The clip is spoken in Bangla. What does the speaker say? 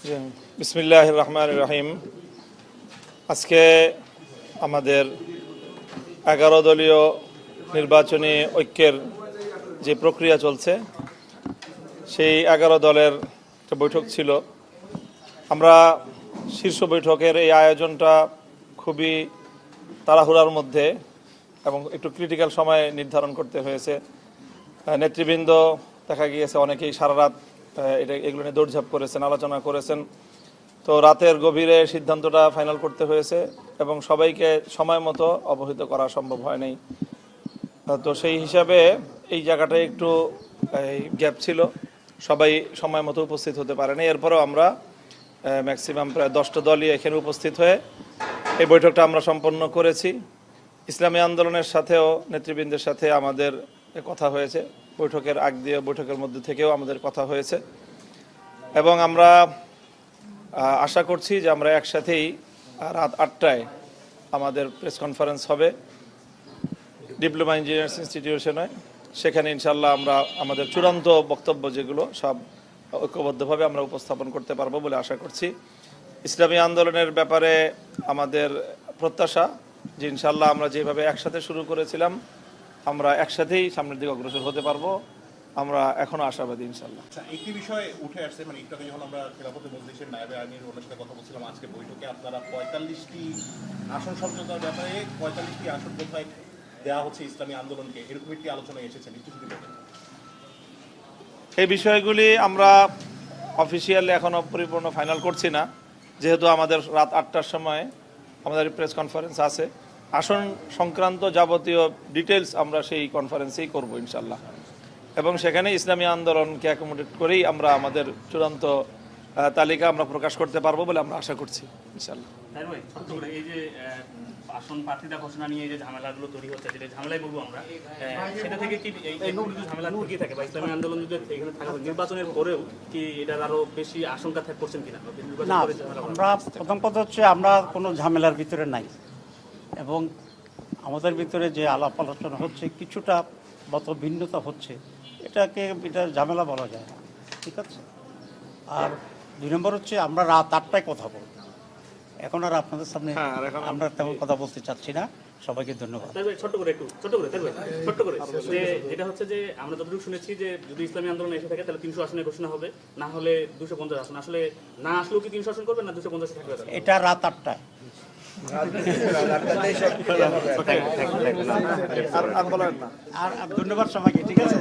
বিসমিল্লাহির রহমানির রহিম। আজকে আমাদের 11 দলীয় নির্বাচনী ঐক্যের যে প্রক্রিয়া চলছে, সেই 11 দলের একটা বৈঠক ছিল। আমরা শীর্ষ বৈঠকের এই আয়োজনটা খুবই তাড়াহুড়ার মধ্যে এবং একটু ক্রিটিক্যাল সময়ে নির্ধারণ করতে হয়েছে। নেতৃবৃন্দ দেখা গিয়েছে অনেকেই সারা রাত এগুলো নিয়ে দৌড়ঝাঁপ করেছেন, আলোচনা করেছেন। তো রাতের গভীরে সিদ্ধান্তটা ফাইনাল করতে হয়েছে এবং সবাইকে সময় মতো অবহিত করা সম্ভব হয় নাই। তো সেই হিসাবে এই জায়গাটায় একটু গ্যাপ ছিল, সবাই সময় মতো উপস্থিত হতে পারেনি। এরপরেও আমরা ম্যাক্সিমাম প্রায় 10টা দলই এখানে উপস্থিত হয়ে এই বৈঠকটা আমরা সম্পন্ন করেছি। ইসলামী আন্দোলনের সাথেও নেতৃবৃন্দের সাথে আমাদের কথা হয়েছে, বৈঠকের আগ দিয়ে বৈঠকের মধ্যে থেকেও আমাদের কথা হয়েছে এবং আমরা আশা করছি যে আমরা একসাথেই রাত 8টায় আমাদের প্রেস কনফারেন্স হবে ডিপ্লোমা ইঞ্জিনিয়ার্স ইনস্টিটিউশনে। সেখানে ইনশাল্লাহ আমরা আমাদের চূড়ান্ত বক্তব্য যেগুলো সব ঐক্যবদ্ধভাবে আমরা উপস্থাপন করতে পারবো বলে আশা করছি। ইসলামী আন্দোলনের ব্যাপারে আমাদের প্রত্যাশা যে ইনশাল্লাহ আমরা যেভাবে একসাথে শুরু করেছিলাম আমরা একসাথেই সামনের দিকে অগ্রসর হতে পারবো। আমরা এখনো আশাবাদী ইনশাল্লাহ। একটি বিষয় উঠে আসছে, মানে একটু আগে যখন আমরা খেলাফতে মজলিসের নায়েবে আমির ওনার সাথে কথা বলছিলাম, আজকে বৈঠকে আপনারা 45টি আসন সমঝোতার ব্যাপারে 45টি আসন কোথায় দেওয়া হচ্ছে ইসলামী আন্দোলনকে, এরকম একটি আলোচনায় এসেছেন, একটু যদি বলেন। এই বিষয়গুলি আমরা অফিসিয়ালি এখনো পরিপূর্ণ ফাইনাল করছি না, যেহেতু আমাদের রাত 8টার সময় আমাদের প্রেস কনফারেন্স আছে। আসন সংক্রান্ত যাবতীয় ডিটেলস আমরা সেই কনফারেন্সেই করব ইনশাল্লাহ এবং সেখানে ইসলামী আন্দোলনকে অ্যাকোমোডেট করেই আমরা আমাদের চূড়ান্ত তালিকা আমরা প্রকাশ করতে পারবো বলে আমরা আশা করছি ইনশাল্লাহ। এই যে আসন প্রার্থীতা ঘোষণা নিয়ে যে ঝামেলাগুলো তৈরি হচ্ছে, যেটা ঝামেলাই বলবো আমরা, সেটা থেকে কি এইগুলো ঝামেলা টিকে থাকে বা ইসলামী আন্দোলন যদি এখানে থাকে নির্বাচনের পরেও কি এটার আরো বেশি আশঙ্কা করছেন কিনা? না, আমরা প্রথম কথা হচ্ছে আমরা কোনো ঝামেলার ভিতরে নাই এবং আমাদের ভিতরে যে আলাপ আলোচনা হচ্ছে কিছুটা মত ভিন্নতা হচ্ছে, এটা ঝামেলা বলা যায় না, ঠিক আছে। আর 2 নম্বর হচ্ছে আমরা রাত 8টায় কথা বলব, এখন আর আপনাদের সামনে আমরা তেমন কথা বলতে চাচ্ছি না। সবাইকে ধন্যবাদ। ছোট্ট করে যেটা হচ্ছে যে আমরা যতটুকু শুনেছি যে যদি ইসলামী আন্দোলন এসে থাকে তাহলে 300 আসনের ঘোষণা হবে, না হলে 250 আসন। আসলে না আসলেও কি 300 আসন করবে না 250 থাকবে? এটা রাত 8টায়। আর ধন্যবাদ সবাইকে, ঠিক আছে।